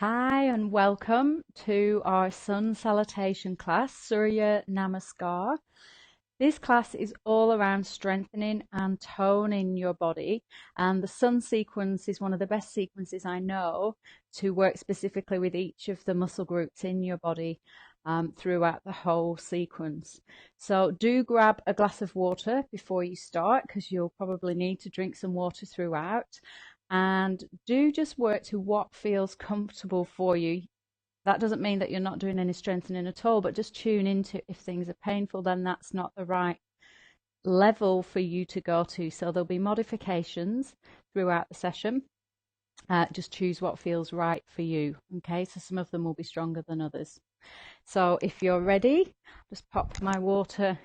Hi and welcome to our Sun Salutation class, Surya Namaskar. This class is all around strengthening and toning your body, and the Sun sequence is one of the best sequences I know to work specifically with each of the muscle groups in your body throughout the whole sequence. So do grab a glass of water before you start because you'll probably need to drink some water throughout. And do just work to what feels comfortable for you. That doesn't mean that you're not doing any strengthening at all, but just tune into if things are painful, then that's not the right level for you to go to. So there'll be modifications throughout the session. Just choose what feels right for you. Okay, so some of them will be stronger than others. So if you're ready, just pop my water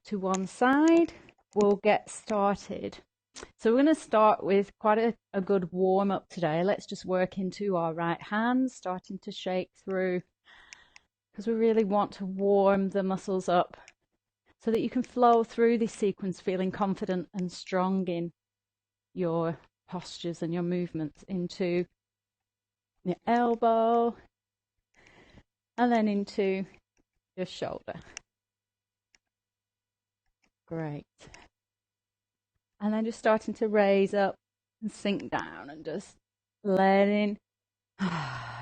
to one side. We'll get started. So we're going to start with quite a good warm up today. Let's just work into our right hands, starting to shake through, because we really want to warm the muscles up so that you can flow through this sequence feeling confident and strong in your postures and your movements into your elbow and then into your shoulder. Great. And then just starting to raise up and sink down and just letting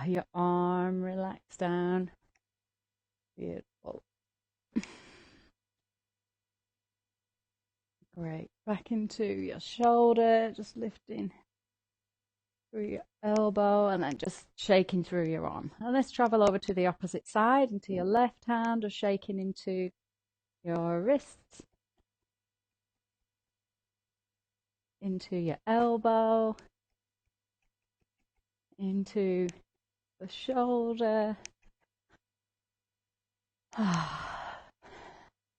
your arm relax down. Beautiful. Great. Back into your shoulder, just lifting through your elbow and then just shaking through your arm. And let's travel over to the opposite side, into your left hand, or shaking into your wrists, into your elbow, into the shoulder,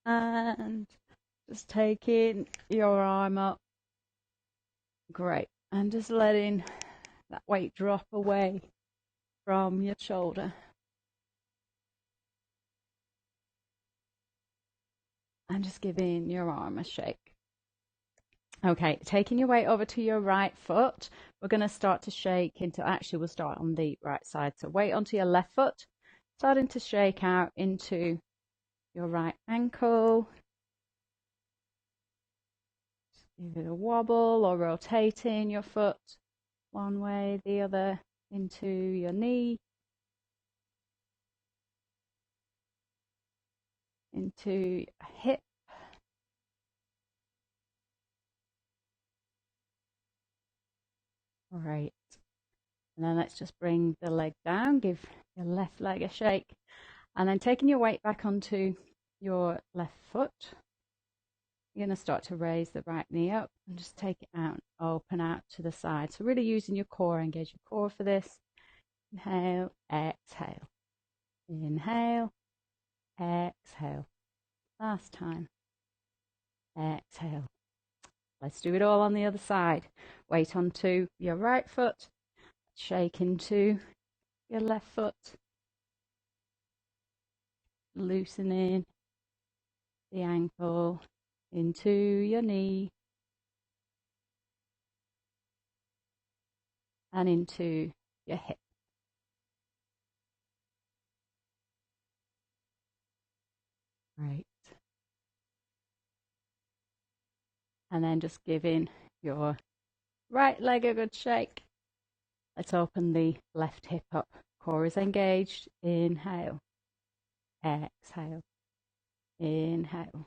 and just taking your arm up. Great. And just letting that weight drop away from your shoulder. And just giving your arm a shake. Okay, taking your weight over to your right foot, we're going to start to shake into, actually we'll start on the right side. So weight onto your left foot, starting to shake out into your right ankle. Just give it a wobble or rotating your foot one way, the other, into your knee, into your hip. Great. And then let's just bring the leg down, give your left leg a shake, and then taking your weight back onto your left foot, you're going to start to raise the right knee up and just take it out, open out to the side. So really using your core, engage your core for this. Inhale, exhale. Inhale, exhale. Last time. Exhale. Let's do it all on the other side. Weight onto your right foot, shake into your left foot, loosening the ankle into your knee and into your hip. Right. And then just giving your right leg a good shake. Let's open the left hip up. Core is engaged. Inhale. Exhale. Inhale.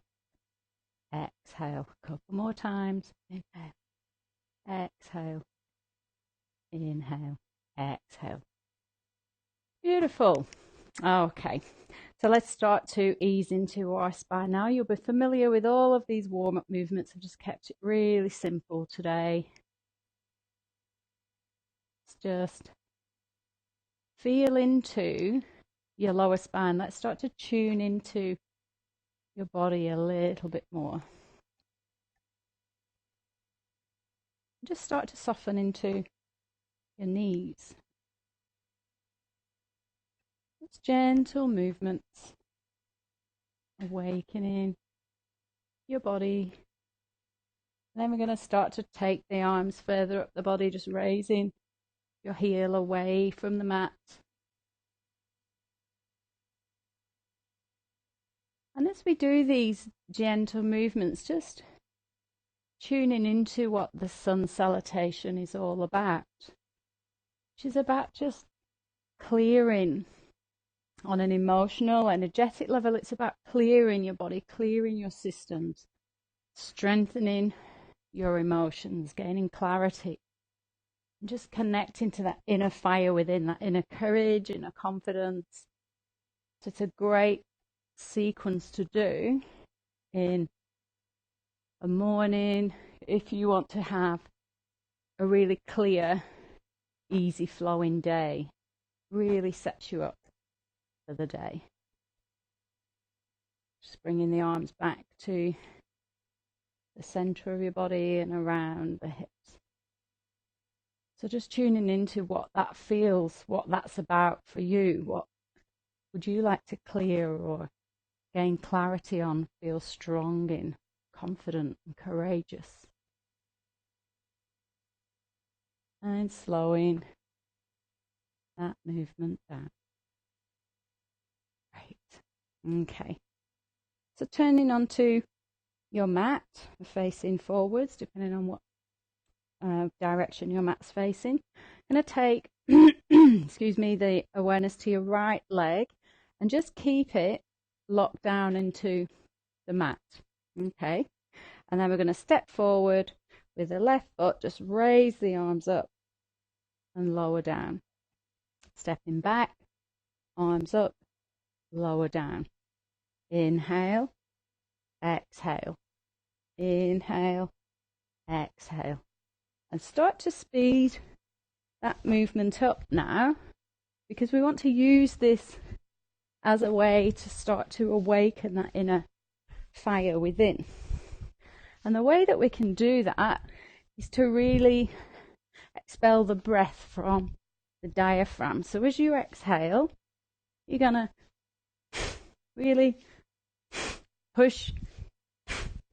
Exhale. A couple more times. Inhale. Exhale. Inhale. Exhale. Beautiful. Okay. So let's start to ease into our spine now. You'll be familiar with all of these warm-up movements. I've just kept it really simple today. It's just feel into your lower spine. Let's start to tune into your body a little bit more. Just start to soften into your knees. It's gentle movements, awakening your body. And then we're going to start to take the arms further up the body, just raising your heel away from the mat. And as we do these gentle movements, just tuning into what the sun salutation is all about, which is about just clearing on an emotional, energetic level. It's about clearing your body, clearing your systems, strengthening your emotions, gaining clarity, and just connecting to that inner fire within, that inner courage, inner confidence. So it's a great sequence to do in a morning if you want to have a really clear, easy flowing day. Really sets you up for the day. Just bringing the arms back to the center of your body and around the hips. So just tuning into what that feels, what that's about for you. What would you like to clear or gain clarity on, feel strong in, confident and courageous? And slowing that movement down. Great. Okay. So turning onto your mat, facing forwards, depending on what direction your mat's facing. I'm going to take, excuse me, the awareness to your right leg and just keep it locked down into the mat. Okay. And then we're going to step forward with the left foot, just raise the arms up and lower down. Stepping back, arms up, lower down. Inhale, exhale. Inhale, exhale. And start to speed that movement up now, because we want to use this as a way to start to awaken that inner fire within. And the way that we can do that is to really expel the breath from the diaphragm. So as you exhale, you're going to really push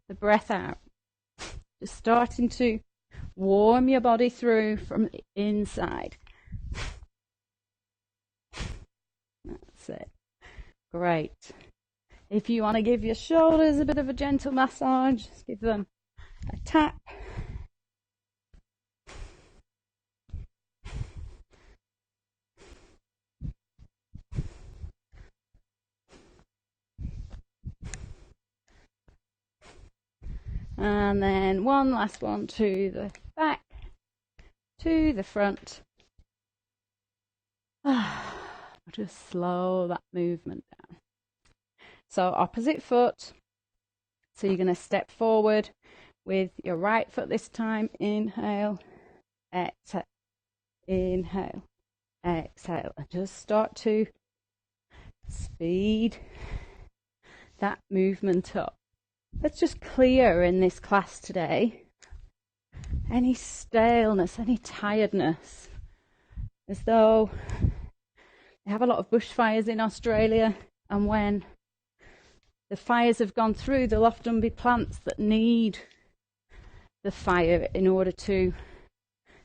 the breath out. Just starting to warm your body through from the inside. That's it. Great. If you want to give your shoulders a bit of a gentle massage, just give them a tap. And then one last one to the back, to the front. Just slow that movement down. So opposite foot. So you're going to step forward with your right foot this time. Inhale, exhale, inhale, exhale. And just start to speed that movement up. Let's just clear in this class today any staleness, any tiredness, as though they have a lot of bushfires in Australia, and when the fires have gone through, there'll often be plants that need the fire in order to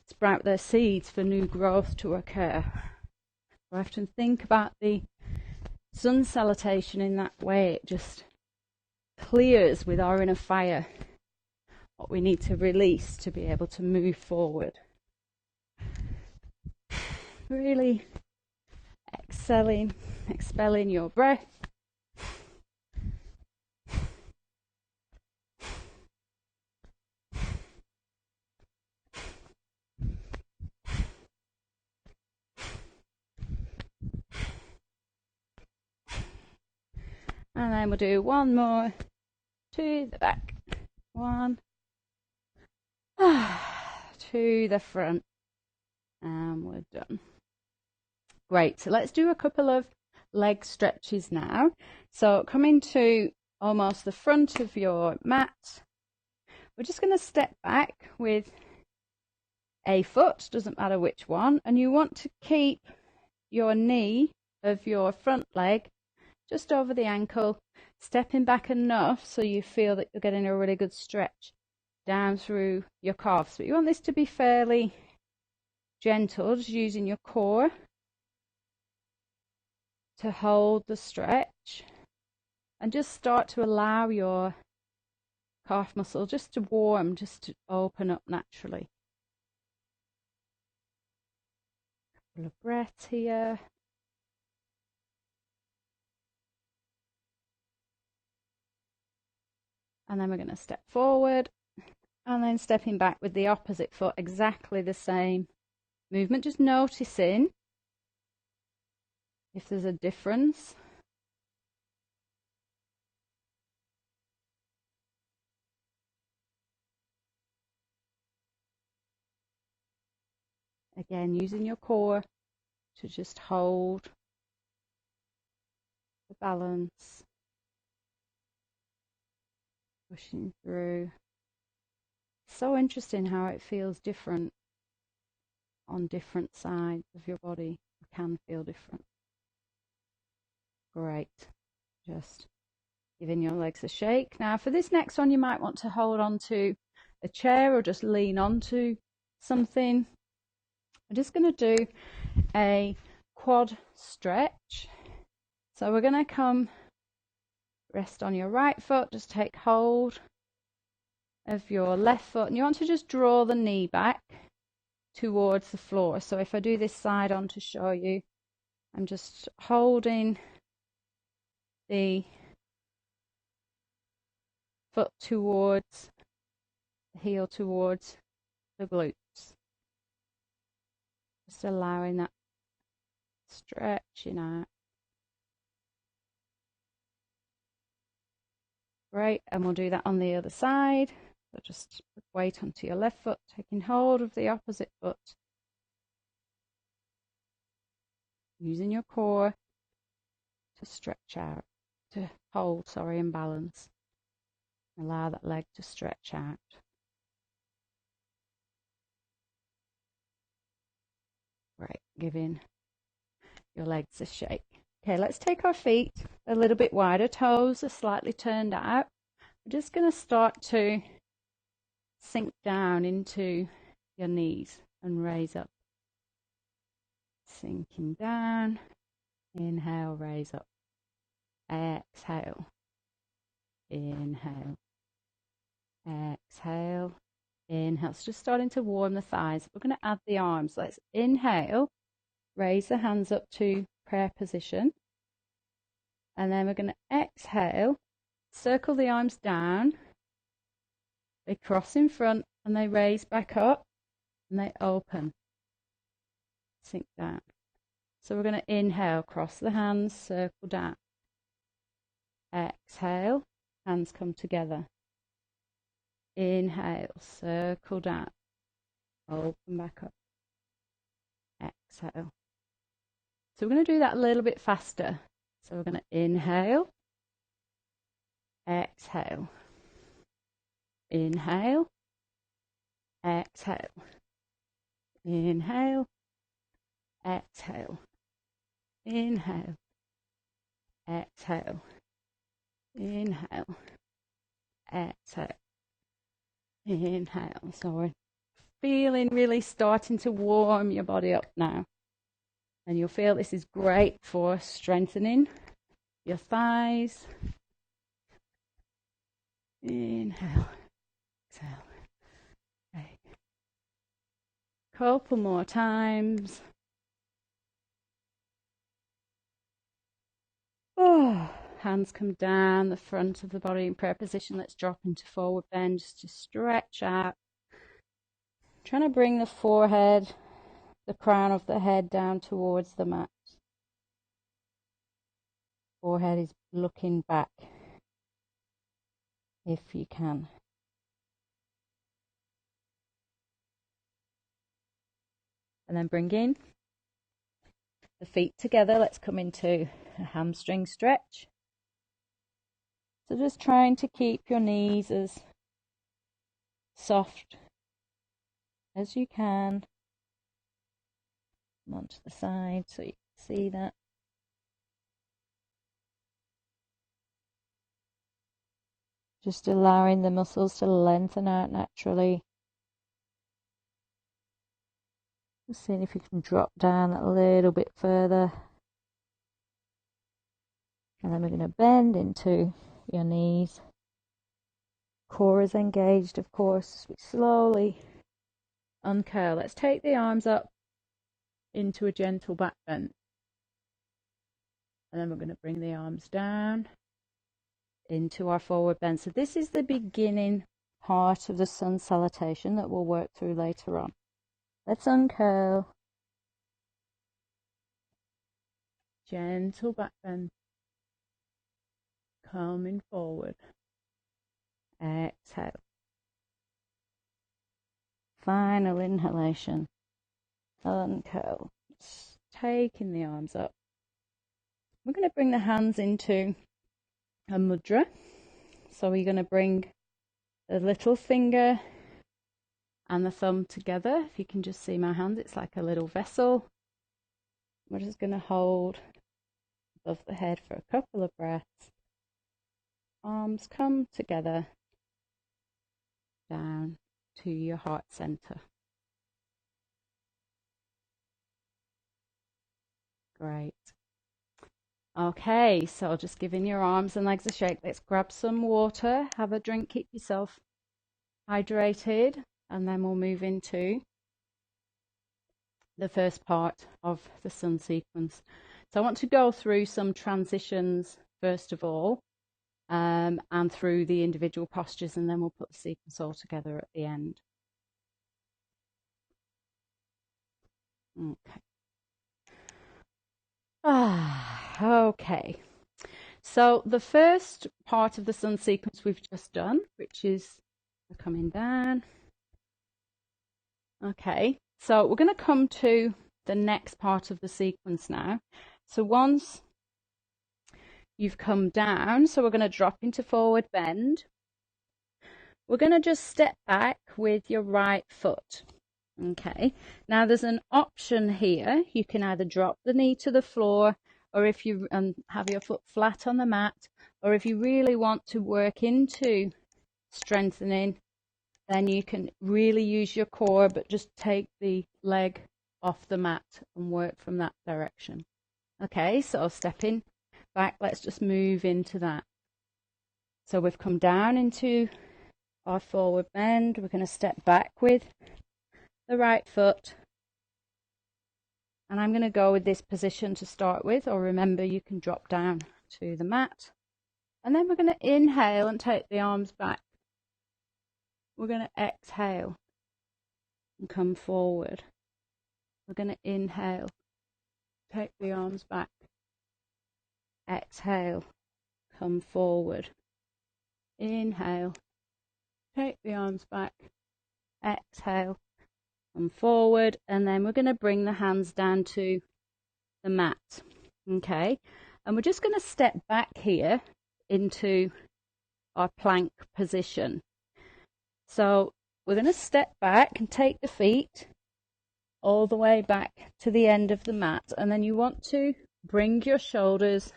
sprout their seeds for new growth to occur. I often think about the sun salutation in that way. It just clears with our inner fire what we need to release to be able to move forward. Really expelling your breath. And then we'll do one more to the back. One. To the front. And we're done. Great. So let's do a couple of leg stretches now. So coming to almost the front of your mat. We're just going to step back with a foot, doesn't matter which one. And you want to keep your knee of your front leg just over the ankle, stepping back enough so you feel that you're getting a really good stretch down through your calves. But you want this to be fairly gentle, just using your core to hold the stretch, and just start to allow your calf muscle just to warm, just to open up naturally. A couple of breaths here. And then we're going to step forward and then stepping back with the opposite foot, exactly the same movement, just noticing if there's a difference. Again, using your core to just hold the balance, pushing through. So interesting how it feels different on different sides of your body. It can feel different. Great. Just giving your legs a shake. Now for this next one, you might want to hold on to a chair or just lean onto something. I'm just going to do a quad stretch. So we're going to come rest on your right foot, just take hold of your left foot, and you want to just draw the knee back towards the floor. So if I do this side on to show you, I'm just holding the foot towards the heel, towards the glutes. Just allowing that stretching out. Great, and we'll do that on the other side. So just put weight onto your left foot, taking hold of the opposite foot. Using your core to stretch out, to hold, and balance. Allow that leg to stretch out. Great, giving your legs a shake. Okay, let's take our feet a little bit wider. Toes are slightly turned out. We're just going to start to sink down into your knees and raise up. Sinking down. Inhale, raise up. Exhale. Inhale. Exhale. Inhale. So just starting to warm the thighs. We're going to add the arms. Let's inhale. Raise the hands up to prayer position. And then we're going to exhale. Circle the arms down. They cross in front and they raise back up and they open. Sink down. So we're going to inhale, cross the hands, circle down. Exhale, hands come together. Inhale, circle down. Open back up. Exhale. So we're going to do that a little bit faster. So we're going to inhale. Exhale. Inhale. Exhale. Inhale. Exhale. Inhale. Exhale. Inhale. Exhale. Inhale. So we're feeling really starting to warm your body up now. And you'll feel this is great for strengthening your thighs. Inhale. Exhale. Okay. Couple more times. Oh, hands come down the front of the body in prayer position. Let's drop into forward bend just to stretch out. Trying to bring the forehead, the crown of the head down towards the mat. Forehead is looking back if you can. And then bring in the feet together. Let's come into a hamstring stretch. So just trying to keep your knees as soft as you can. Come onto the side so you can see that. Just allowing the muscles to lengthen out naturally. Just seeing if you can drop down a little bit further. And then we're going to bend into your knees. Core is engaged, of course. We slowly uncurl. Let's take the arms up into a gentle back bend. And then we're going to bring the arms down into our forward bend. So this is the beginning part of the Sun Salutation that we'll work through later on. Let's uncurl. Gentle back bend. Coming forward. Exhale. Final inhalation. Uncurl. Taking the arms up. We're going to bring the hands into a mudra. So we're going to bring the little finger and the thumb together. If you can just see my hands, it's like a little vessel. We're just going to hold above the head for a couple of breaths. Arms come together down to your heart center. Great. Okay, so just giving your arms and legs a shake. Let's grab some water, have a drink, keep yourself hydrated, and then we'll move into the first part of the Sun sequence. So I want to go through some transitions first of all, and through the individual postures, and then we'll put the sequence all together at the end. Okay. Okay. So the first part of the Sun sequence we've just done, which is coming down. Okay, so we're going to come to the next part of the sequence now. So once you've come down, so we're going to drop into forward bend. We're going to just step back with your right foot. Okay, now there's an option here. You can either drop the knee to the floor, or if you have your foot flat on the mat, or if you really want to work into strengthening, then you can really use your core, but just take the leg off the mat and work from that direction. Okay, so stepping back, let's just move into that. So we've come down into our forward bend. We're going to step back with the right foot, and I'm going to go with this position to start with, or remember you can drop down to the mat, and then we're going to inhale and take the arms back. We're going to exhale and come forward. We're going to inhale, take the arms back, exhale, come forward, inhale, take the arms back, exhale, come forward, and then we're going to bring the hands down to the mat. Okay, and we're just going to step back here into our plank position. So we're going to step back and take the feet all the way back to the end of the mat, and then you want to bring your shoulders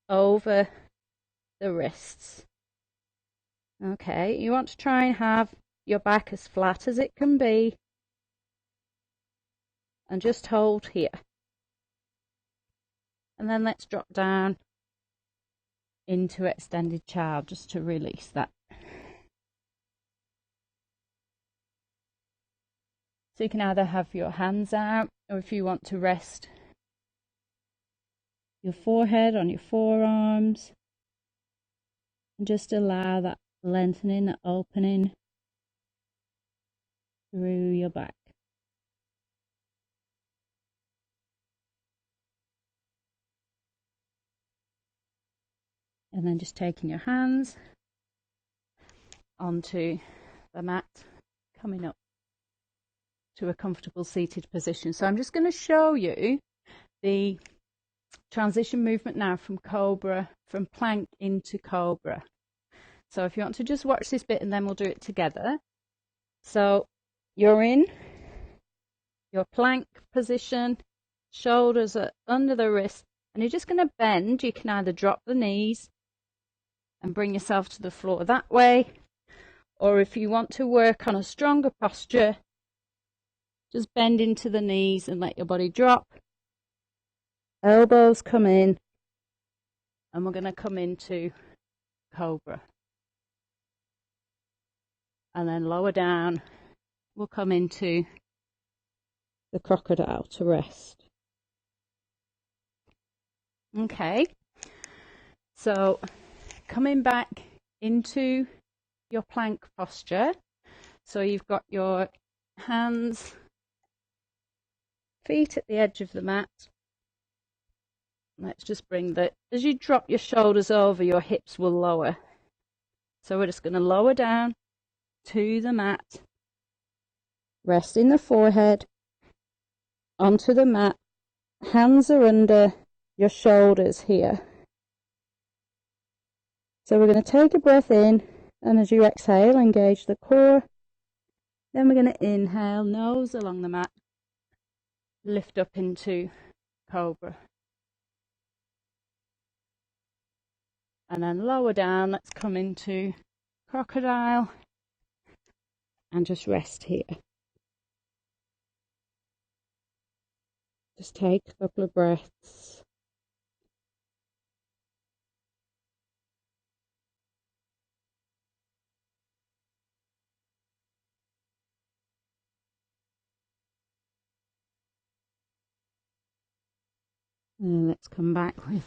over the wrists. Okay, you want to try and have your back as flat as it can be, and just hold here. And then let's drop down into extended child just to release that. So you can either have your hands out, or if you want to rest your forehead on your forearms, and just allow that lengthening, that opening through your back. And then just taking your hands onto the mat, coming up to a comfortable seated position. So I'm just going to show you the transition movement now from Cobra, from plank into Cobra. So if you want to just watch this bit, and then we'll do it together. So you're in your plank position, shoulders are under the wrist, and you're just going to bend. You can either drop the knees and bring yourself to the floor that way, or if you want to work on a stronger posture, Just bend into the knees and let your body drop. Elbows come in. And we're going to come into Cobra. And then lower down, we'll come into the crocodile to rest. Okay. So coming back into your plank posture. So you've got your hands, feet at the edge of the mat. Let's just bring as you drop your shoulders over, your hips will lower. So we're just going to lower down to the mat, resting the forehead onto the mat. Hands are under your shoulders here. So we're going to take a breath in, and as you exhale, engage the core. Then we're going to inhale, nose along the mat, lift up into Cobra. And then lower down, let's come into crocodile and just rest here. Just take a couple of breaths. And let's come back with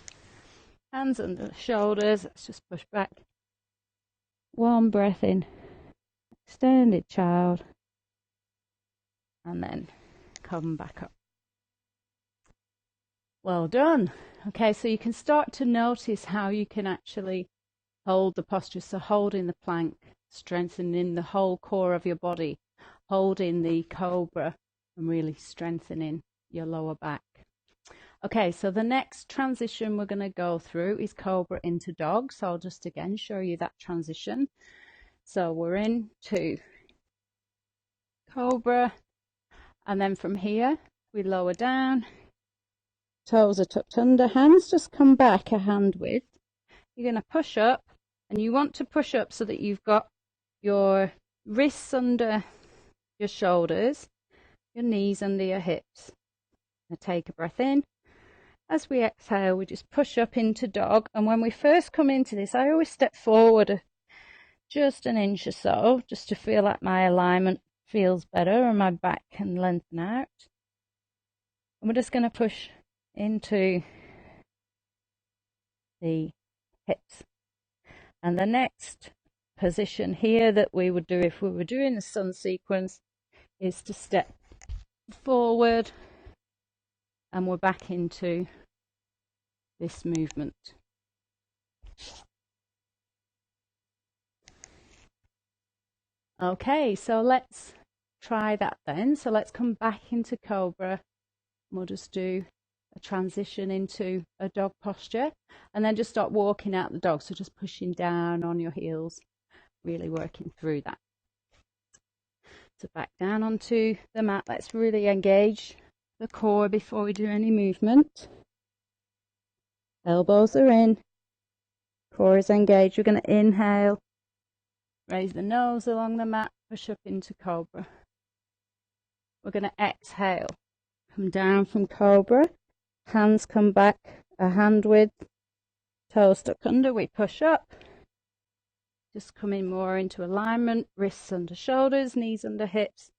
hands under the shoulders. Let's just push back. One breath in. Extended child. And then come back up. Well done. Okay, so you can start to notice how you can actually hold the posture. So holding the plank, strengthening the whole core of your body, holding the Cobra and really strengthening your lower back. Okay, so the next transition we're going to go through is Cobra into dog. So I'll just again show you that transition. So we're into Cobra, and then from here we lower down, toes are tucked under, hands just come back a hand width. You're going to push up, and you want to push up so that you've got your wrists under your shoulders, your knees under your hips. Now take a breath in. As we exhale, we just push up into dog. And when we first come into this, I always step forward just an inch or so, just to feel like my alignment feels better and my back can lengthen out. And we're just going to push into the hips. And the next position here that we would do if we were doing the sun sequence is to step forward, and we're back into this movement. Okay, so let's try that then. So let's come back into Cobra. We'll just do a transition into a dog posture, and then just start walking out the dog. So just pushing down on your heels, really working through that. So back down onto the mat. Let's really engage the core before we do any movement. Elbows are in, core is engaged. We're going to inhale, raise the nose along the mat, push up into Cobra. We're going to exhale, come down from Cobra, hands come back a hand width, toes stuck under, we push up, just coming more into alignment, wrists under shoulders, knees under hips.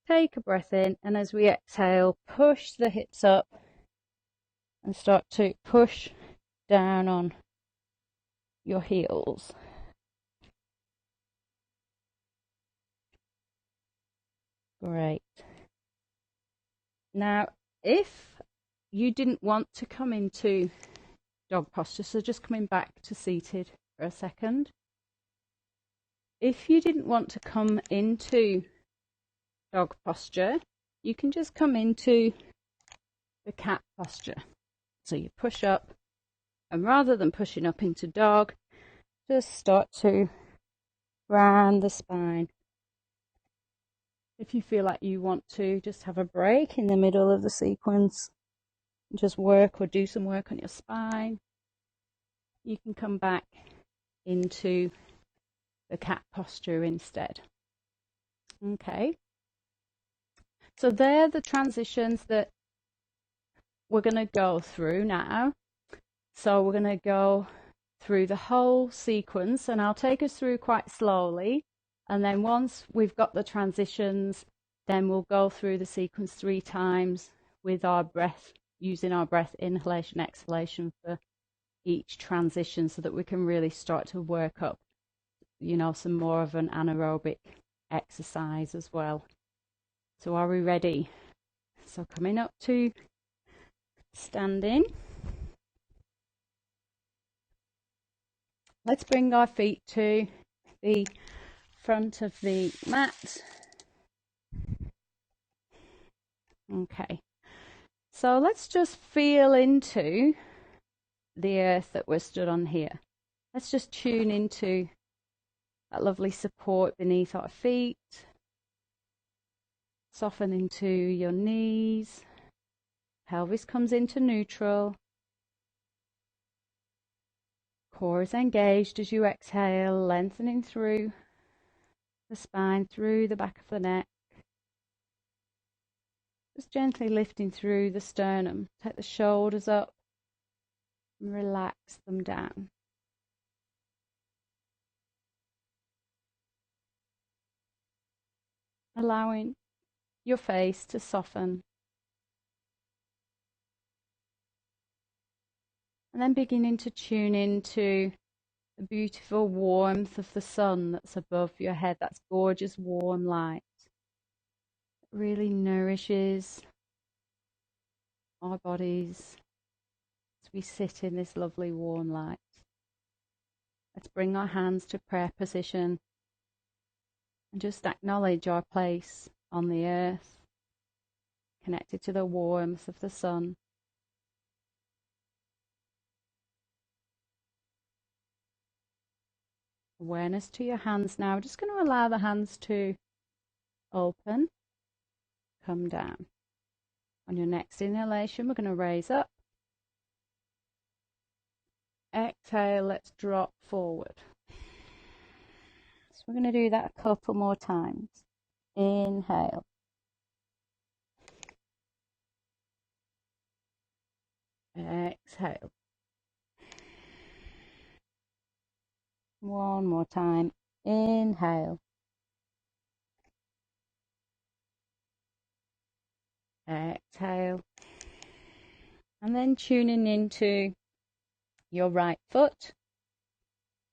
Take a breath in, and as we exhale, push the hips up and start to push down on your heels. Great. Now, if you didn't want to come into dog posture, so just coming back to seated for a second. If you didn't want to come into dog posture, you can just come into the cat posture. So you push up, and rather than pushing up into dog, just start to round the spine. If you feel like you want to just have a break in the middle of the sequence, just work or do some work on your spine, you can come back into the cat posture instead. Okay. So they're the transitions that we're going to go through now. So we're going to go through the whole sequence, and I'll take us through quite slowly. And then once we've got the transitions, then we'll go through the sequence 3 times with our breath, using our breath inhalation, exhalation for each transition, so that we can really start to work up, you know, some more of an anaerobic exercise as well. So are we ready? So coming up to standing. Let's bring our feet to the front of the mat. Okay, so let's just feel into the earth that we're stood on here. Let's just tune into that lovely support beneath our feet. Soften into your knees. Pelvis comes into neutral. Core is engaged as you exhale, lengthening through the spine, through the back of the neck. Just gently lifting through the sternum. Take the shoulders up and relax them down. Allowing your face to soften. And then beginning to tune into the beautiful warmth of the sun that's above your head. That's gorgeous warm light. It really nourishes our bodies as we sit in this lovely warm light. Let's bring our hands to prayer position and just acknowledge our place on the earth, connected to the warmth of the sun. Awareness to your hands now. We're just going to allow the hands to open, come down. On your next inhalation, we're going to raise up. Exhale, let's drop forward. So we're going to do that a couple more times. Inhale. Exhale. One more time. Inhale. Exhale. And then tuning into your right foot.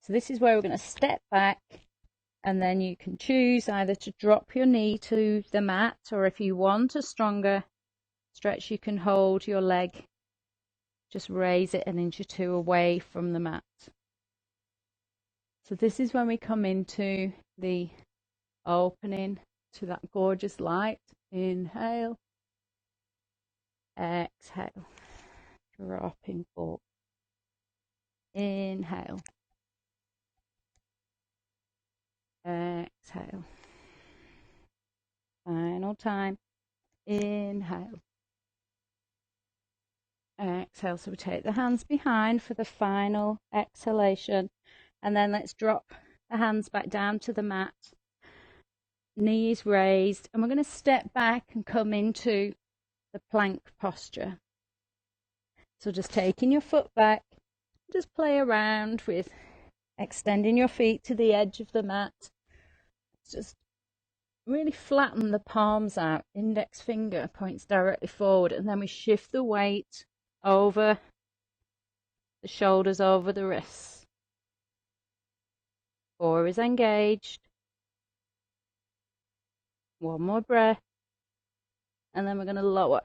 So this is where we're going to step back, and then you can choose either to drop your knee to the mat, or if you want a stronger stretch, you can hold your leg, just raise it an inch or two away from the mat. So this is when we come into the opening to that gorgeous light. Inhale. Exhale. Dropping forward. Inhale. Exhale. Final time. Inhale. Exhale. So we take the hands behind for the final exhalation. And then let's drop the hands back down to the mat. Knees raised. And we're going to step back and come into the plank posture. So just taking your foot back. Just play around with extending your feet to the edge of the mat. Just really flatten the palms out. Index finger points directly forward. And then we shift the weight over the shoulders, over the wrists. Core is engaged. One more breath. And then we're going to lower.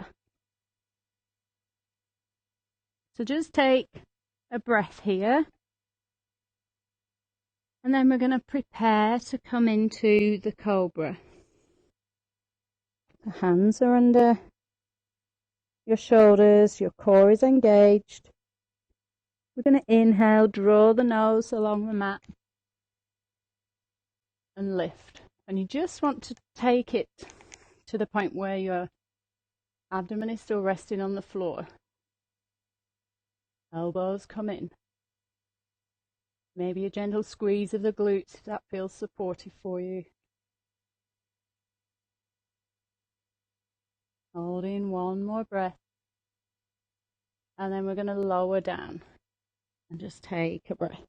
So just take a breath here. And then we're going to prepare to come into the Cobra. The hands are under your shoulders. Your core is engaged. We're going to inhale, draw the nose along the mat. And lift. And you just want to take it to the point where your abdomen is still resting on the floor. Elbows come in. Maybe a gentle squeeze of the glutes if that feels supportive for you. Holding one more breath. And then we're going to lower down and just take a breath.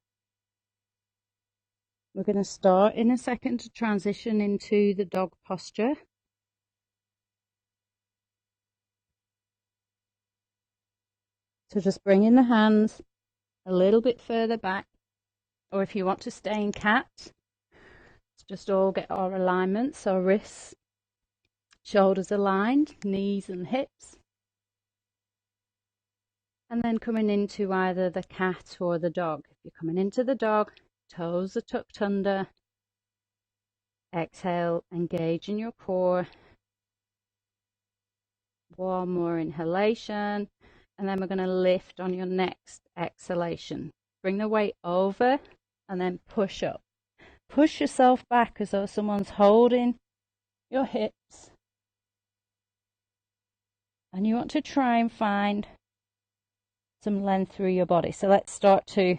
We're going to start in a second to transition into the dog posture. So just bringing the hands a little bit further back, or if you want to stay in cat, let's just all get our alignment. So wrists, shoulders aligned, knees and hips. And then coming into either the cat or the dog. If you're coming into the dog, toes are tucked under. Exhale, engage in your core. One more inhalation. And then we're going to lift on your next exhalation. Bring the weight over and then push up. Push yourself back as though someone's holding your hips. And you want to try and find some length through your body. So let's start to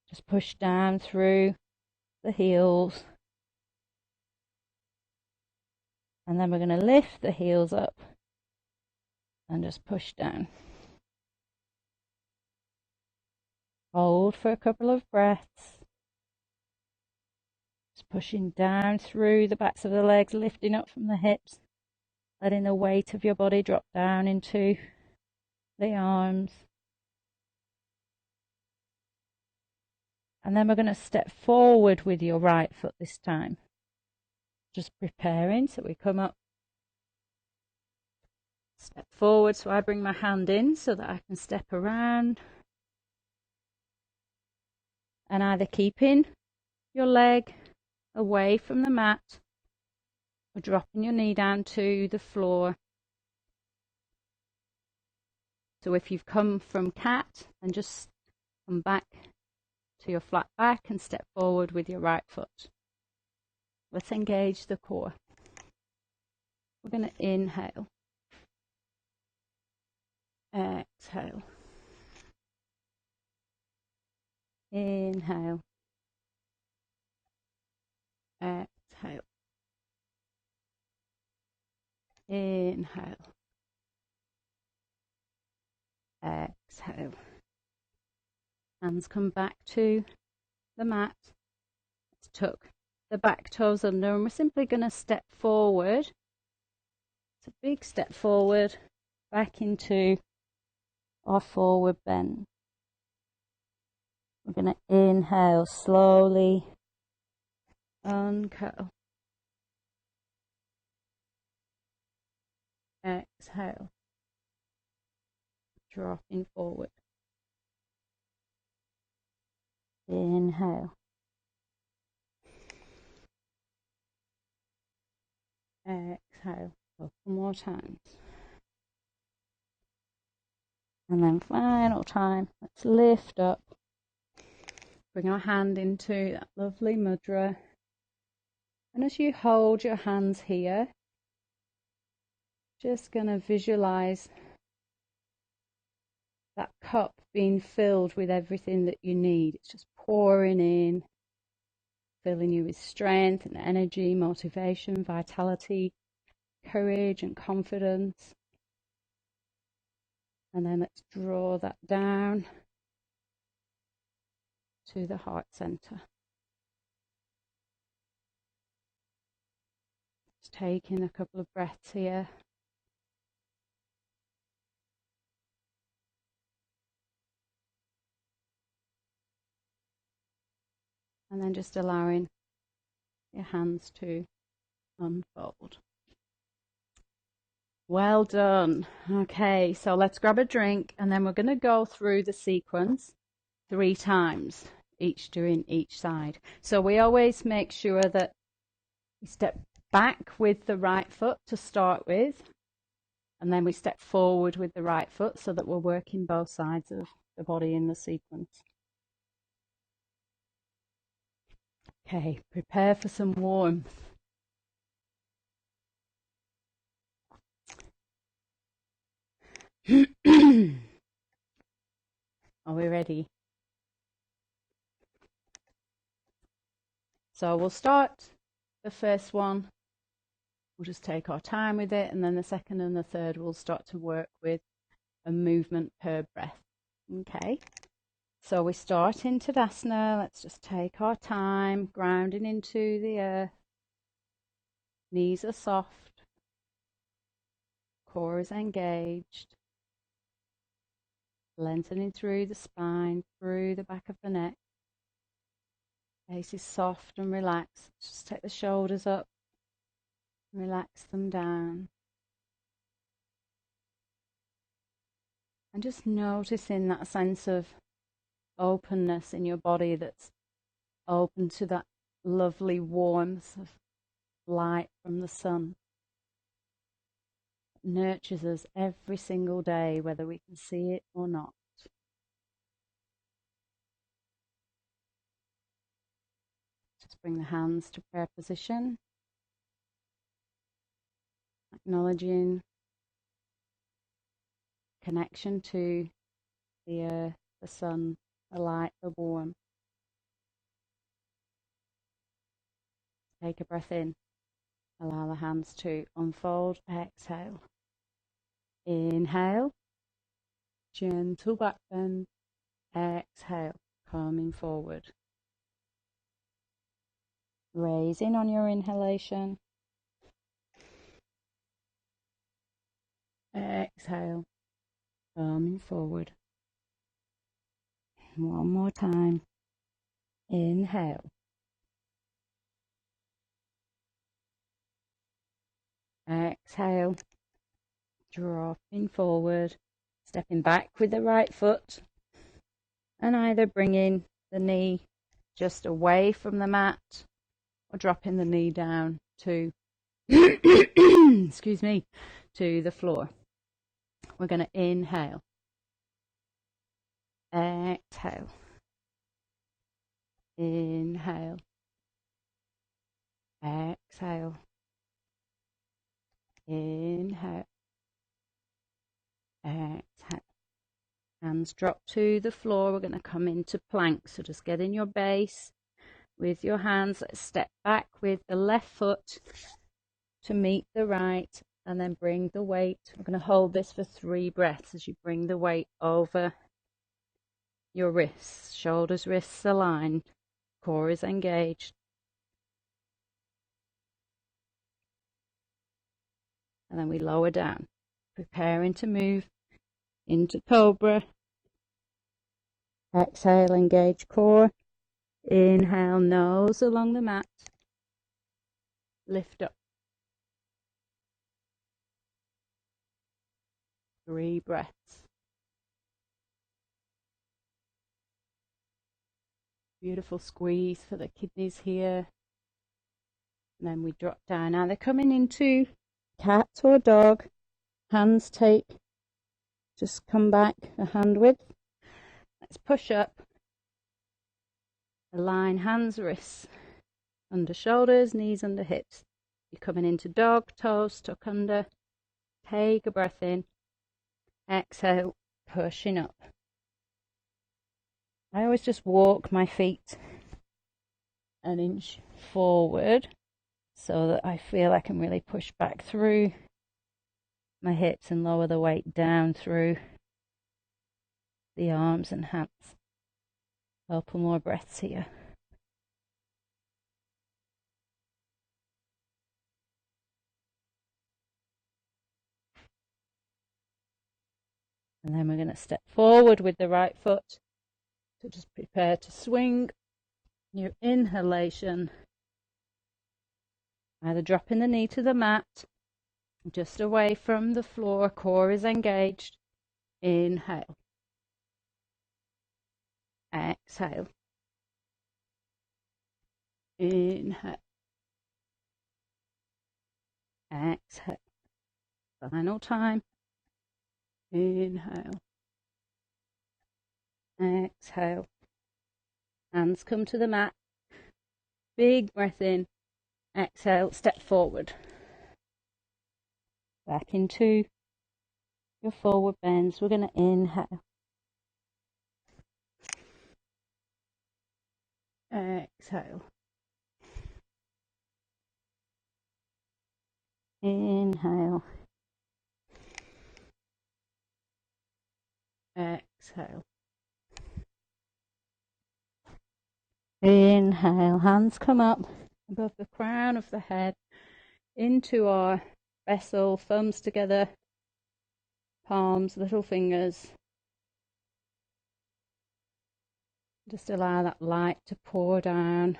just push down through the heels. And then we're going to lift the heels up and just push down. Hold for a couple of breaths. Just pushing down through the backs of the legs, lifting up from the hips, letting the weight of your body drop down into the arms. And then we're going to step forward with your right foot this time. Just preparing, so we come up, step forward, so I bring my hand in so that I can step around. And either keeping your leg away from the mat or dropping your knee down to the floor. So if you've come from cat, then just come back to your flat back and step forward with your right foot. Let's engage the core. We're going to inhale, exhale, inhale, exhale, inhale, exhale. Hands come back to the mat. Let's tuck the back toes under, and we're simply going to step forward. It's a big step forward, back into our forward bend. We're going to inhale slowly, uncurl. Exhale, dropping forward. Inhale. Exhale. Couple more times. And then final time, let's lift up. Bring our hand into that lovely mudra. And as you hold your hands here, just going to visualize that cup being filled with everything that you need. It's just pouring in, filling you with strength and energy, motivation, vitality, courage and confidence. And then let's draw that down to the heart center. Just taking a couple of breaths here. And then just allowing your hands to unfold. Well done. Okay, so let's grab a drink and then we're going to go through the sequence 3 times, each doing each side. So we always make sure that we step back with the right foot to start with, and then we step forward with the right foot so that we're working both sides of the body in the sequence. Okay, prepare for some warmth. Are we ready? So we'll start the first one We'll just take our time with it, and then the second and the third we'll start to work with a movement per breath. Okay, so we start in Tadasana. Let's just take our time, grounding into the earth. Knees are soft, core is engaged, lengthening through the spine, through the back of the neck. Face is soft and relaxed. Just take the shoulders up, relax them down. And just noticing that sense of openness in your body that's open to that lovely warmth of light from the sun. It nurtures us every single day, whether we can see it or not. Just bring the hands to prayer position, acknowledging connection to the earth, the sun, the light, the warmth. Take a breath in. Allow the hands to unfold. Exhale. Inhale. Gentle back bend. Exhale. Coming forward. Raising on your inhalation. Exhale. Coming forward. One more time. Inhale. Exhale. Dropping forward. Stepping back with the right foot. And either bringing the knee just away from the mat or dropping the knee down to, excuse me, to the floor. We're going to inhale. Exhale. Inhale. Exhale. Inhale. Exhale. Hands drop to the floor. We're going to come into plank. So just get in your base with your hands. Let's step back with the left foot to meet the right, and then bring the weight. We're going to hold this for 3 breaths as you bring the weight over your wrists. Shoulders, wrists aligned. Core is engaged. And then we lower down, preparing to move into Cobra. Exhale, engage core. Inhale, nose along the mat. Lift up. 3 breaths. Beautiful squeeze for the kidneys here. And then we drop down. Now they're coming into cat or dog. Hands take, just come back a hand width. Let's push up. Align hands, wrists, under shoulders, knees under hips. You're coming into dog, toes tuck under. Take a breath in. Exhale, pushing up. I always just walk my feet an inch forward so that I feel I can really push back through my hips and lower the weight down through the arms and hands. Couple more breaths here. And then we're going to step forward with the right foot. So just prepare to swing your inhalation. Either dropping the knee to the mat, just away from the floor, core is engaged. Inhale. Exhale. Inhale. Exhale. Final time. Inhale. Exhale. Hands come to the mat. Big breath in. Exhale. Step forward. Back into your forward bends. We're going to inhale. Exhale. Inhale. Exhale. Inhale. Hands come up above the crown of the head into our vessel, thumbs together, palms, little fingers. Just allow that light to pour down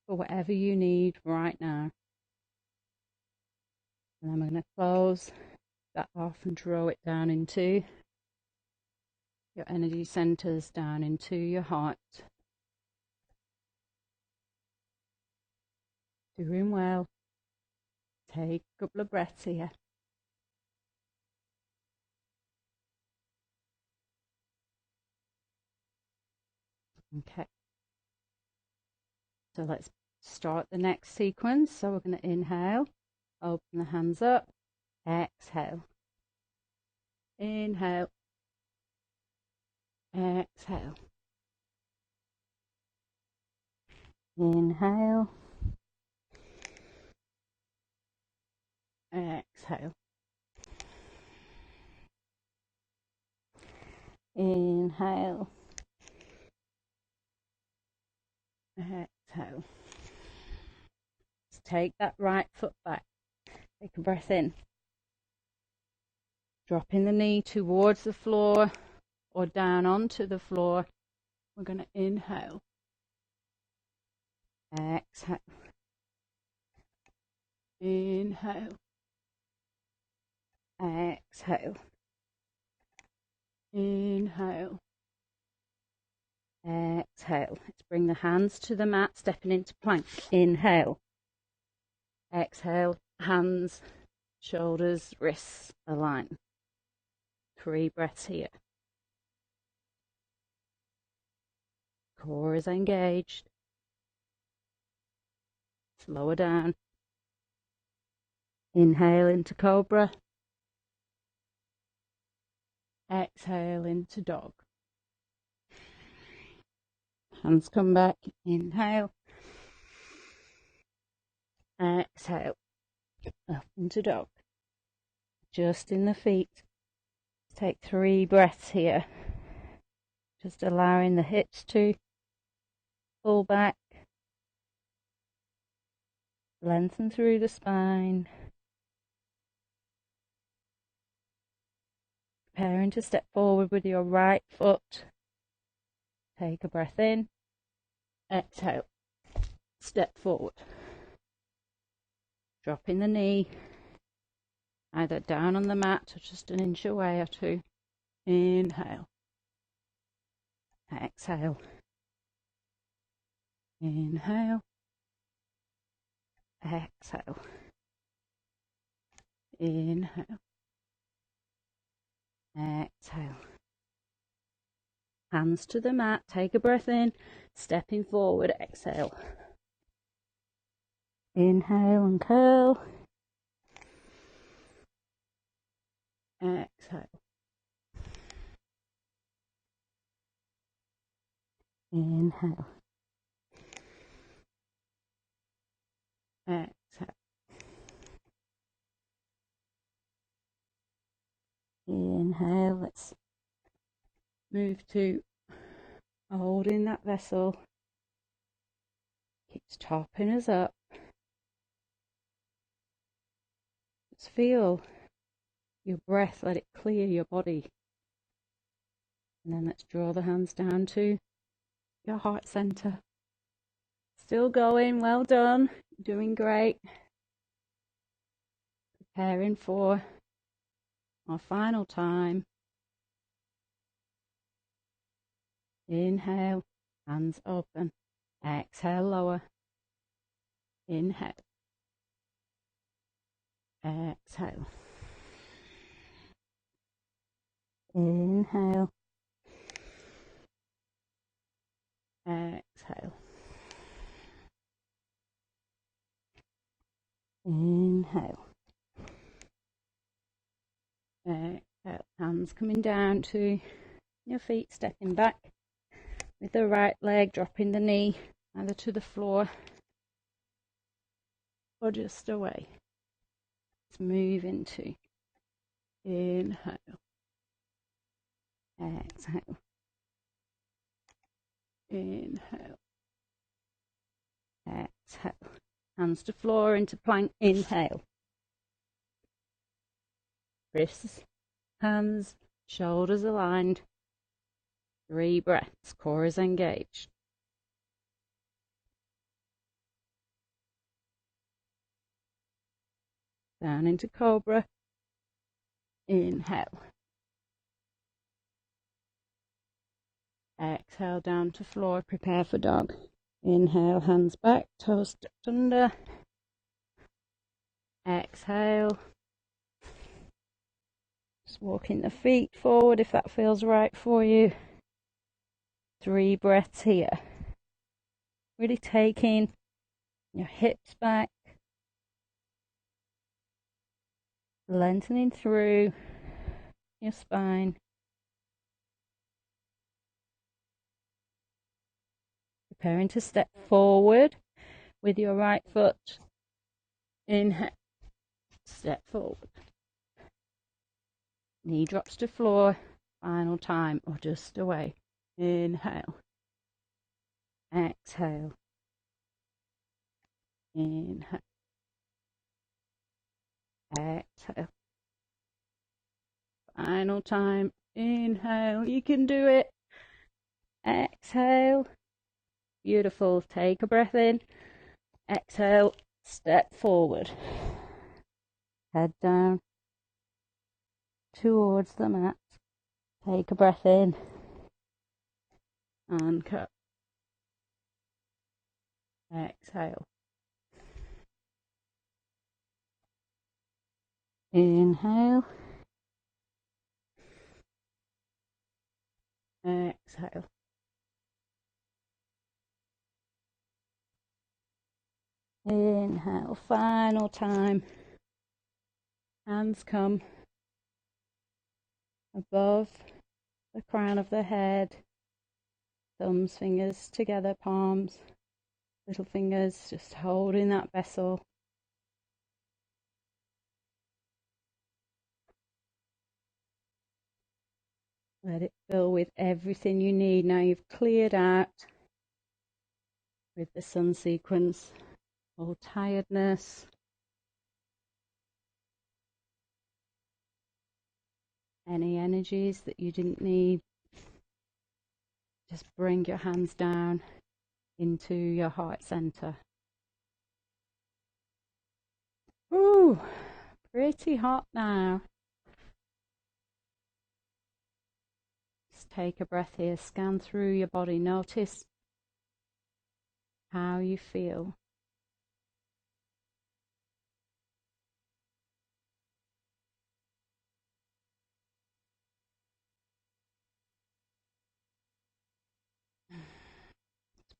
for whatever you need right now. And I'm going to close that off and draw it down into your energy centers, down into your heart. Doing well. Take a couple of breaths here. Okay. So let's start the next sequence. So we're going to inhale, open the hands up, exhale. Inhale, exhale. Inhale, exhale. Inhale, exhale. Let's take that right foot back. Take a breath in. Dropping the knee towards the floor or down onto the floor. We're going to inhale, exhale. Inhale, exhale. Inhale, exhale. Let's bring the hands to the mat, stepping into plank. Inhale, exhale. Hands, shoulders, wrists align. 3 breaths here. Core is engaged. Slower down. Inhale into Cobra. Exhale into dog. Hands come back. Inhale. Exhale. Up into dog. Adjusting the feet. Take 3 breaths here. Just allowing the hips to pull back. Lengthen through the spine. Preparing to step forward with your right foot. Take a breath in. Exhale. Step forward. Dropping the knee. Either down on the mat or just an inch away or 2. Inhale. Exhale. Inhale. Exhale. Inhale. Exhale. Hands to the mat. Take a breath in. Stepping forward. Exhale. Inhale and curl. Exhale. Inhale. Exhale. Inhale. Let's move to holding that vessel. Keeps topping us up. Just feel your breath, let it clear your body. And then let's draw the hands down to your heart center. Still going, well done, doing great. Preparing for our final time. Inhale, hands open. Exhale, lower. Inhale. Exhale. Inhale. Exhale. Inhale. Exhale. Hands coming down to your feet, stepping back with the right leg, dropping the knee either to the floor or just away. let's move into inhale, exhale, inhale, exhale. Hands to floor into plank, inhale. Wrists, hands, shoulders aligned. 3 breaths, core is engaged. Down into Cobra, inhale. Exhale down to floor, prepare for dog. Inhale, hands back, toes tucked under. Exhale. Just walking the feet forward if that feels right for you. 3 breaths here. Really taking your hips back. Lengthening through your spine. Preparing to step forward with your right foot. Inhale. Step forward. Knee drops to floor. Final time, or just away. Inhale. Exhale. Inhale. Exhale. Final time. Inhale. You can do it. Exhale. Beautiful. Take a breath in. Exhale. Step forward. Head down towards the mat. Take a breath in. And cut. Exhale. Inhale. Exhale. Inhale. Final time. Hands come above the crown of the head. Thumbs, fingers together, palms, little fingers just holding that vessel. Let it fill with everything you need. Now you've cleared out with the sun sequence all tiredness, any energies that you didn't need. Just bring your hands down into your heart center. Ooh, pretty hot now. Just take a breath here, scan through your body, notice how you feel.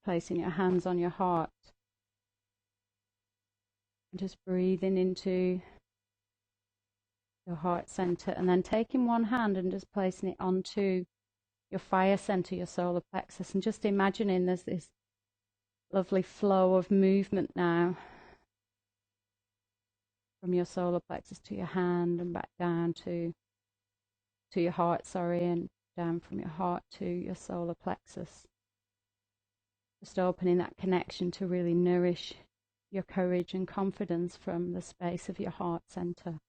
Placing your hands on your heart. And just breathing into your heart center, and then taking one hand and just placing it onto your fire center, your solar plexus, and just imagining there's this lovely flow of movement now from your solar plexus to your hand and back down to your heart, and down from your heart to your solar plexus. Just opening that connection to really nourish your courage and confidence from the space of your heart center.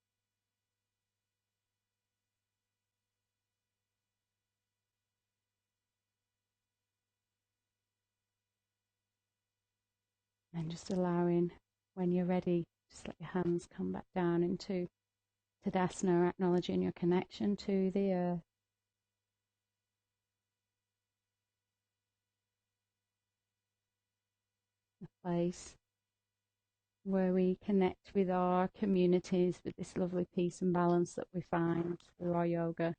And just allowing, when you're ready, just let your hands come back down into Tadasana, acknowledging your connection to the earth. A place where we connect with our communities with this lovely peace and balance that we find through our yoga.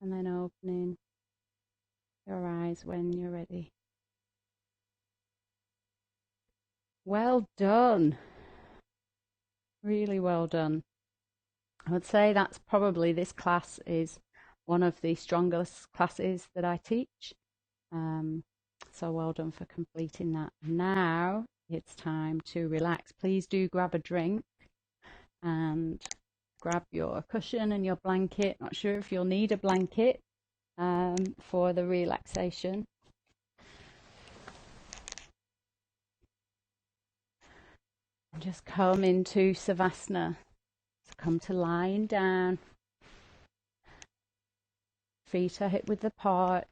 And then opening your eyes when you're ready. Well done. Really well done. I would say that's probably, this class is one of the strongest classes that I teach. So well done for completing that. Now it's time to relax. Please do grab a drink and grab your cushion and your blanket. Not sure if you'll need a blanket for the relaxation. And just come into Savasana. So come to lying down. Feet are hip width apart.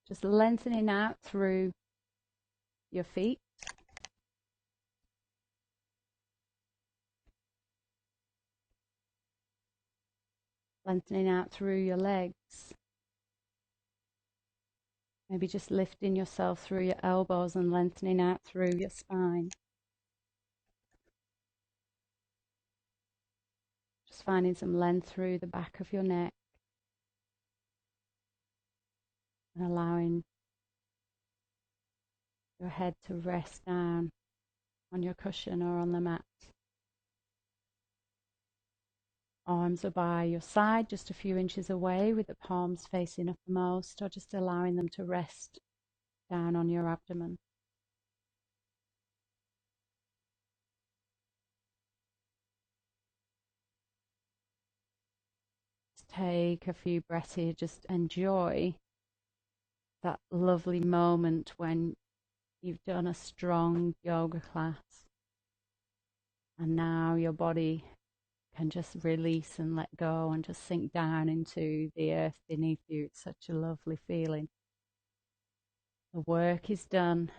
Just lengthening out through your feet. Lengthening out through your legs. Maybe just lifting yourself through your elbows and lengthening out through your spine. Just finding some length through the back of your neck. And allowing your head to rest down on your cushion or on the mat. Arms are by your side, just a few inches away with the palms facing uppermost, or just allowing them to rest down on your abdomen. Just take a few breaths here, just enjoy that lovely moment when you've done a strong yoga class and now your body can just release and let go and just sink down into the earth beneath you. It's such a lovely feeling. The work is done.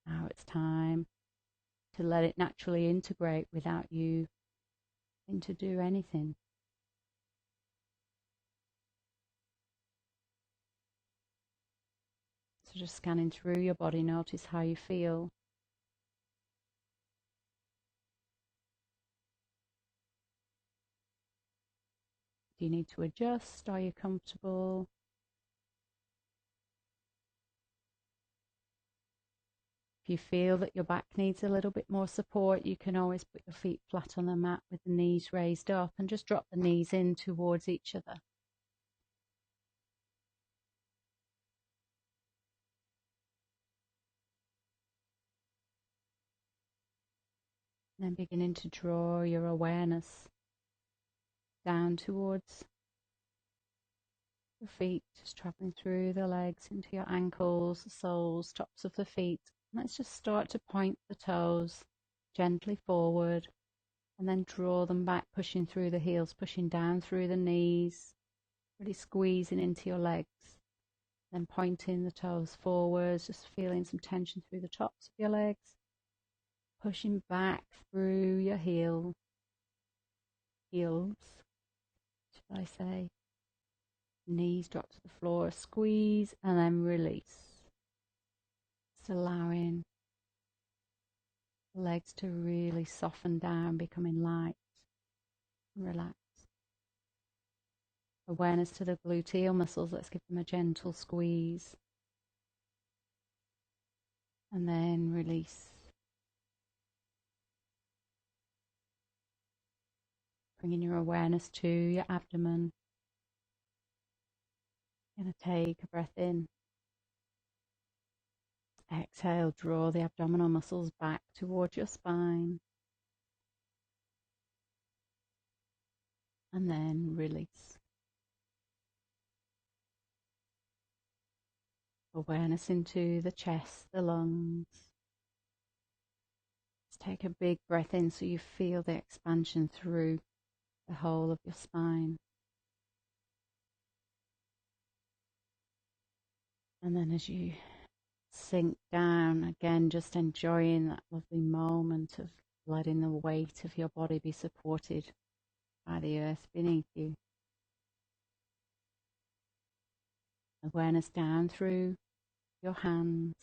Now it's time to let it naturally integrate without you having to do anything. So just scanning through your body, notice how you feel. Do you need to adjust? Are you comfortable? If you feel that your back needs a little bit more support, you can always put your feet flat on the mat with the knees raised up and just drop the knees in towards each other. Then beginning to draw your awareness down towards your feet, just traveling through the legs into your ankles, the soles, tops of the feet. Let's just start to point the toes gently forward and then draw them back, pushing through the heels, pushing down through the knees, really squeezing into your legs. Then pointing the toes forwards, just feeling some tension through the tops of your legs. Pushing back through your heels, should I say. Knees drop to the floor, squeeze and then release. Just allowing the legs to really soften down, becoming light and relaxed. Awareness to the gluteal muscles, let's give them a gentle squeeze. And then release. Bringing your awareness to your abdomen. Going to take a breath in. Exhale, draw the abdominal muscles back towards your spine. And then release. Awareness into the chest, the lungs. Let's take a big breath in so you feel the expansion through the whole of your spine. And then as you sink down, again, just enjoying that lovely moment of letting the weight of your body be supported by the earth beneath you. Awareness down through your hands,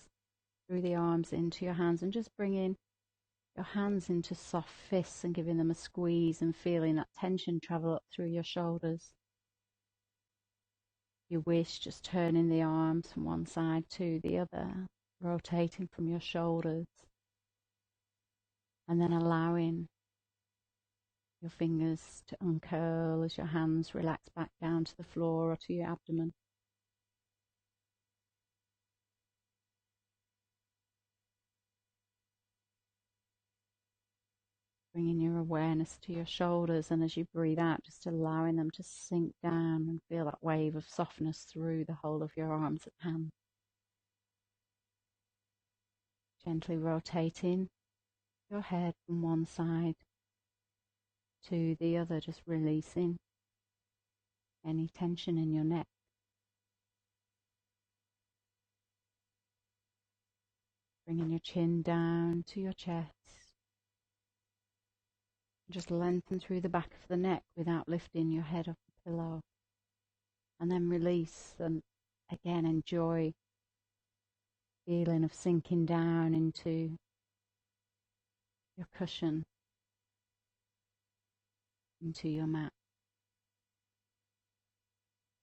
through the arms into your hands, and just bringing your hands into soft fists and giving them a squeeze and feeling that tension travel up through your shoulders. If you wish, just turning the arms from one side to the other, rotating from your shoulders, and then allowing your fingers to uncurl as your hands relax back down to the floor or to your abdomen. Bringing your awareness to your shoulders, and as you breathe out, just allowing them to sink down and feel that wave of softness through the whole of your arms and hands. Gently rotating your head from one side to the other, just releasing any tension in your neck. Bringing your chin down to your chest. Just lengthen through the back of the neck without lifting your head off the pillow. And then release, and again enjoy the feeling of sinking down into your cushion, into your mat.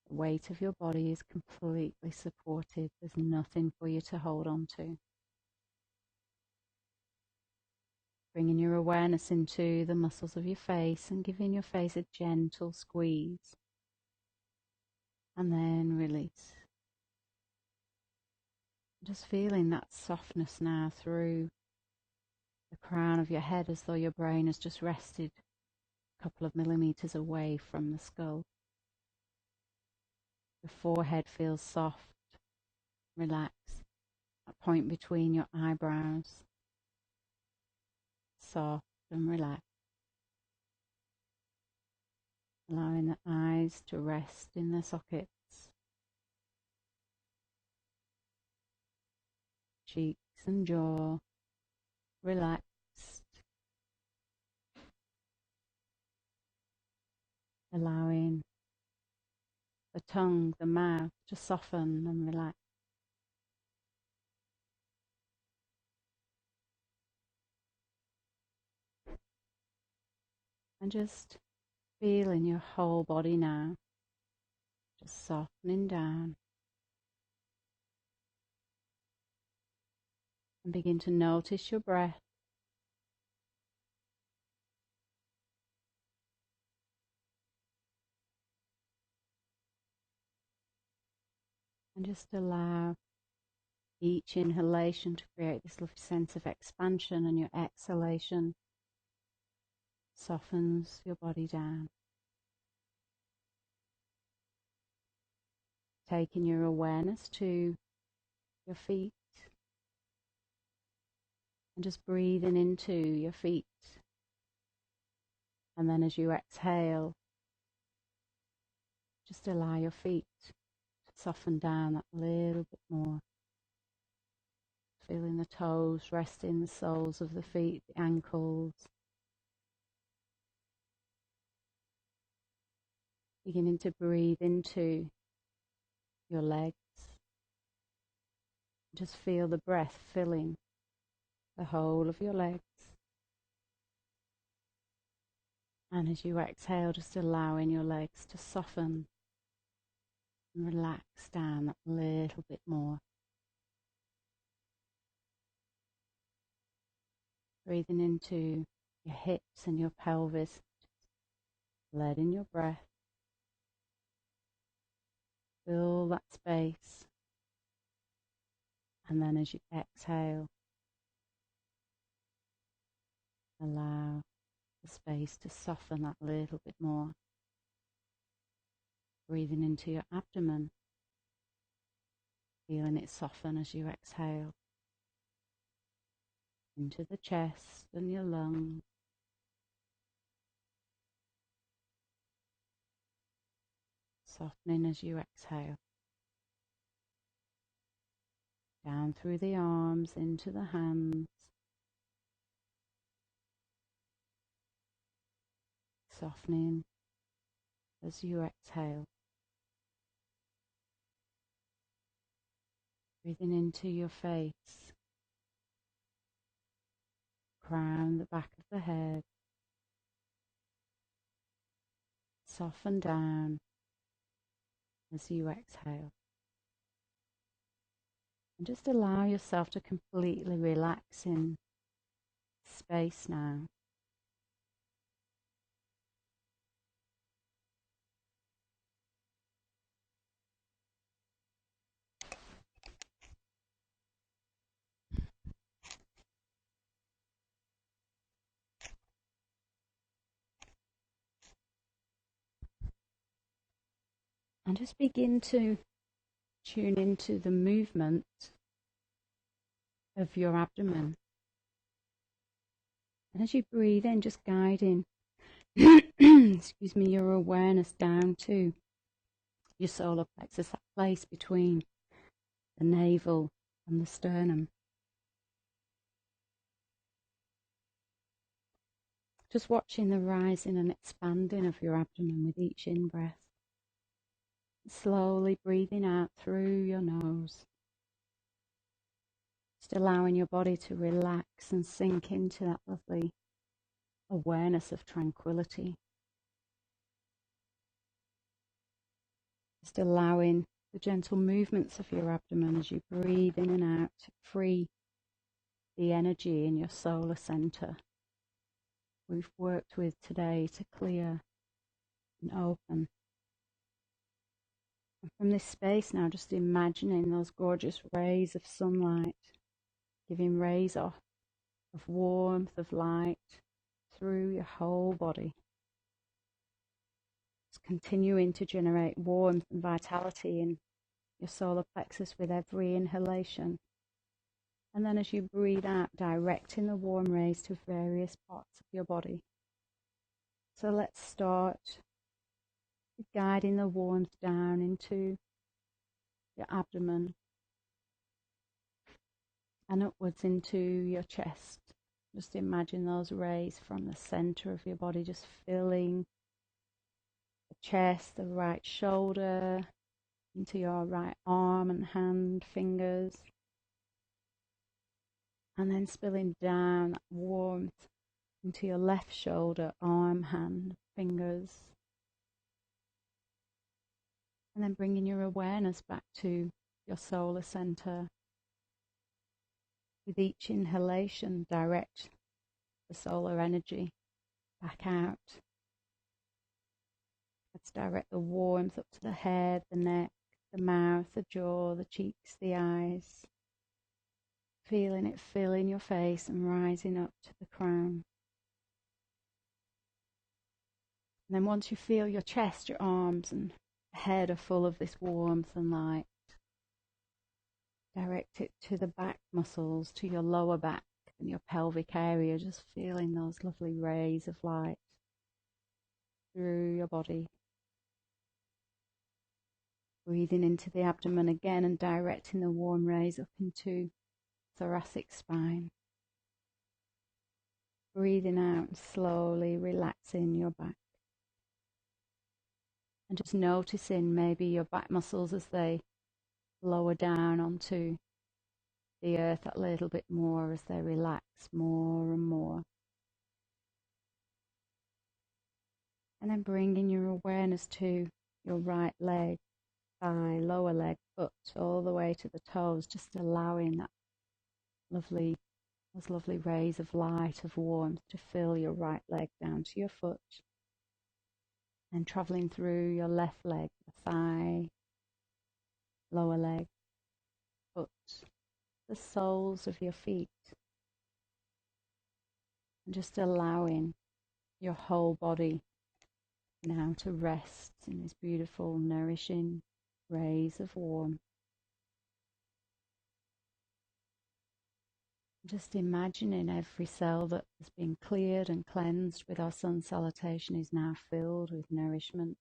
The weight of your body is completely supported. There's nothing for you to hold on to. Bringing your awareness into the muscles of your face and giving your face a gentle squeeze. And then release. Just feeling that softness now through the crown of your head, as though your brain has just rested a couple of millimeters away from the skull. Your forehead feels soft, relaxed. That point between your eyebrows, soft and relaxed. Allowing the eyes to rest in their sockets. Cheeks and jaw relaxed. Allowing the tongue, the mouth to soften and relax. And just feeling your whole body now, just softening down. And begin to notice your breath. And just allow each inhalation to create this little sense of expansion, and your exhalation softens your body down. Taking your awareness to your feet and just breathing into your feet. And then as you exhale, just allow your feet to soften down that little bit more. Feeling the toes resting the soles of the feet, the ankles. Beginning to breathe into your legs. Just feel the breath filling the whole of your legs. And as you exhale, just allowing your legs to soften and relax down that little bit more. Breathing into your hips and your pelvis, letting your breath fill that space. And then as you exhale, allow the space to soften that little bit more. Breathing into your abdomen, feeling it soften as you exhale. Into the chest and your lungs. Softening as you exhale. Down through the arms, into the hands. Softening as you exhale. Breathing into your face. Crown, the back of the head. Soften down as you exhale. And just allow yourself to completely relax in space now. And just begin to tune into the movement of your abdomen. And as you breathe in, just guiding excuse me, your awareness down to your solar plexus, that place between the navel and the sternum. Just watching the rising and expanding of your abdomen with each in-breath. Slowly breathing out through your nose. Just allowing your body to relax and sink into that lovely awareness of tranquility. Just allowing the gentle movements of your abdomen as you breathe in and out to free the energy in your solar center we've worked with today to clear and open. And from this space now, just imagining those gorgeous rays of sunlight, giving rays off of warmth, of light through your whole body. Just continuing to generate warmth and vitality in your solar plexus with every inhalation. And then as you breathe out, directing the warm rays to various parts of your body. So let's start with guiding the warmth down into your abdomen and upwards into your chest. Just imagine those rays from the center of your body just filling the chest, the right shoulder, into your right arm and hand, fingers. And then spilling down that warmth into your left shoulder, arm, hand, fingers. And then bringing your awareness back to your solar center. With each inhalation, direct the solar energy back out. Let's direct the warmth up to the head, the neck, the mouth, the jaw, the cheeks, the eyes. Feeling it filling your face and rising up to the crown. And then once you feel your chest, your arms and head are full of this warmth and light, direct it to the back muscles, to your lower back and your pelvic area, just feeling those lovely rays of light through your body. Breathing into the abdomen again and directing the warm rays up into thoracic spine. Breathing out, slowly relaxing your back. And just noticing maybe your back muscles as they lower down onto the earth a little bit more, as they relax more and more. And then bringing your awareness to your right leg, thigh, lower leg, foot, all the way to the toes, just allowing that those lovely rays of light, of warmth to fill your right leg down to your foot, and traveling through your left leg, the thigh, lower leg, foot, the soles of your feet, and just allowing your whole body now to rest in these beautiful, nourishing rays of warmth. Just imagining every cell that has been cleared and cleansed with our sun salutation is now filled with nourishment,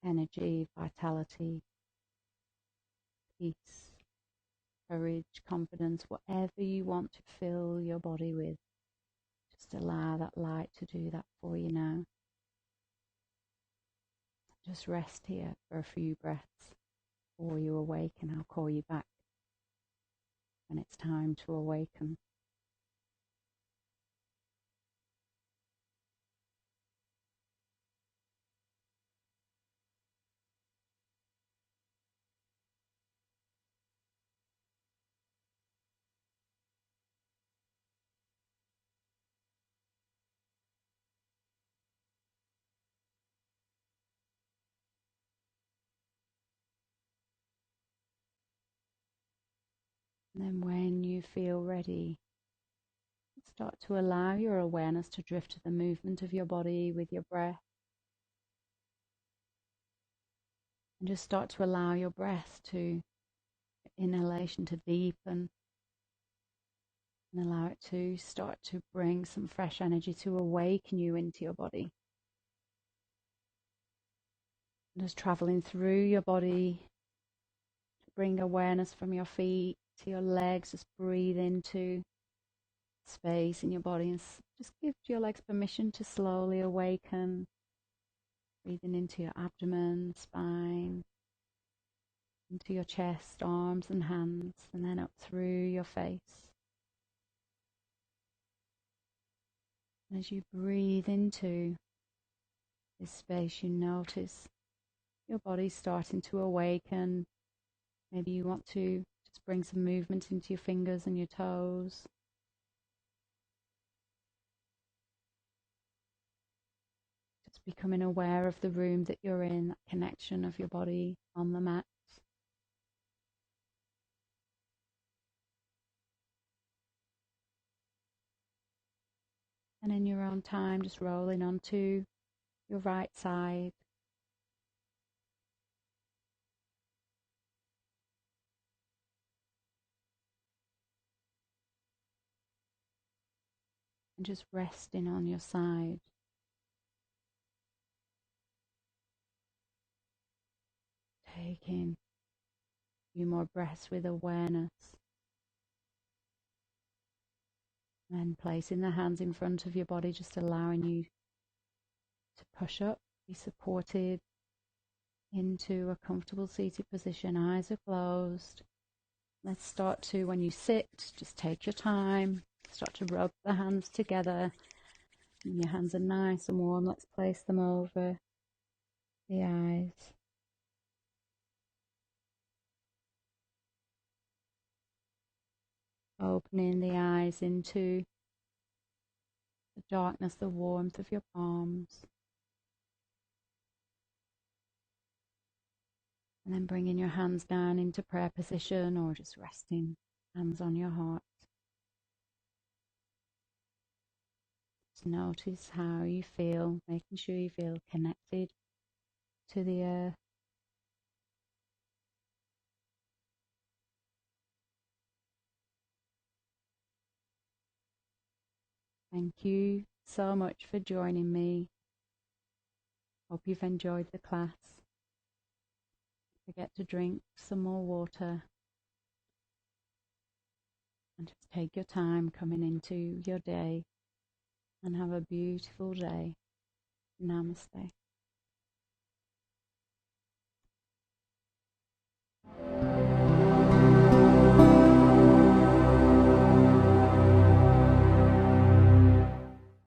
energy, vitality, peace, courage, confidence, whatever you want to fill your body with. Just allow that light to do that for you now. Just rest here for a few breaths before you awaken. I'll call you back when it's time to awaken. And then when you feel ready, start to allow your awareness to drift to the movement of your body with your breath. And just start to allow your breath to, inhalation to deepen, and allow it to start to bring some fresh energy to awaken you into your body. And just traveling through your body to bring awareness from your feet to your legs. Just breathe into space in your body and just give your legs permission to slowly awaken. Breathing into your abdomen, spine, into your chest, arms and hands, and then up through your face. And as you breathe into this space, you notice your body starting to awaken. Maybe you want to just bring some movement into your fingers and your toes. Just becoming aware of the room that you're in, that connection of your body on the mat. And in your own time, just rolling onto your right side. And just resting on your side. Taking a few more breaths with awareness. And placing the hands in front of your body, just allowing you to push up, be supported into a comfortable seated position. Eyes are closed. Let's start to, when you sit, just take your time. Start to rub the hands together. When your hands are nice and warm, let's place them over the eyes. Opening the eyes into the darkness, the warmth of your palms. And then bringing your hands down into prayer position or just resting, hands on your heart. Just notice how you feel, making sure you feel connected to the earth. Thank you so much for joining me. Hope you've enjoyed the class. Don't forget to drink some more water. And just take your time coming into your day. And have a beautiful day. Namaste.